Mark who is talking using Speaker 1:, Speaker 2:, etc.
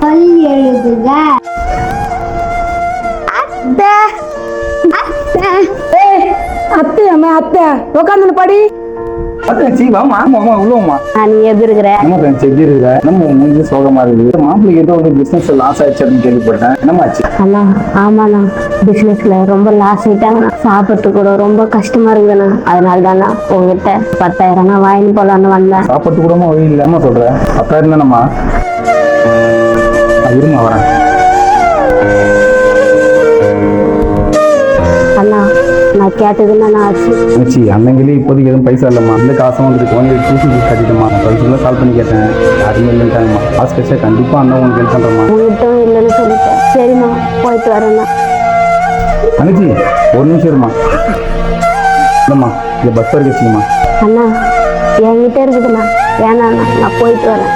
Speaker 1: சொல் எழுதுக. அத்தை அத்தை.
Speaker 2: அத்தையம்மா அத்தை உட்காந்து படி.
Speaker 3: அத்தாச்சி வாமா மாமா உள்ளவமா.
Speaker 2: நீ எப்படி இருக்கிற?
Speaker 3: நம்ம எப்படி இருக்கிற? நம்ம மூஞ்சி சோகமா இருக்குது. மாப்பிள்ளைக்கு ஏதோ ஒரு பிசினஸ் லாஸ் ஆயிடுச்சு அப்படின்னு கேள்விப்பட்டேன். என்னமாச்சு?
Speaker 2: அண்ணா ஆமாண்ணா, பிசினஸ்ல ரொம்ப லாஸ் ஆயிட்டாங்கண்ணா. சாப்பிட்டு கூட ரொம்ப கஷ்டமா இருக்குதுண்ணா. அதனால தானே உங்ககிட்ட 10,000 வாங்கி போலான்னு வந்தேன்.
Speaker 3: சாப்பாட்டு கூடமா வழி இல்லாம சொல்ற. 10,000 தானம்மா? இருமா வரேன்.
Speaker 2: அண்ணா நான் கேட்டதுன்னா ஆச்சு.
Speaker 3: ஆச்சி அண்ணங்களே இப்போதைக்கு எதுவும் பைசா இல்லைம்மா. இந்த காசை வந்துட்டு குழந்தைய டியூஷன் ஃபீஸ் கட்டிட்டோமா. ஃப்ரெண்ட்ஸுக்குள்ள கால் பண்ணி கேட்டேன், யாருமே இல்லைன்ட்டாங்கம்மா. காசு கட்சா கண்டிப்பா அண்ணன் உனக்கு ஹெல்ப் பண்றேம்மா.
Speaker 2: உங்ககிட்டும் இல்லைன்னு சொல்லிட்டேன். சரிம்மா போயிட்டு வரேண்ணா.
Speaker 3: தங்கச்சி ஒரு நிமிஷம் இருமா. இல்லைம்மா இந்த பஸ் வரைக்கும் வச்சுக்கம்மா.
Speaker 2: அண்ணா என்கிட்ட இருக்குதுண்ணா, வேணாண்ணா நான் போயிட்டு வரேன்.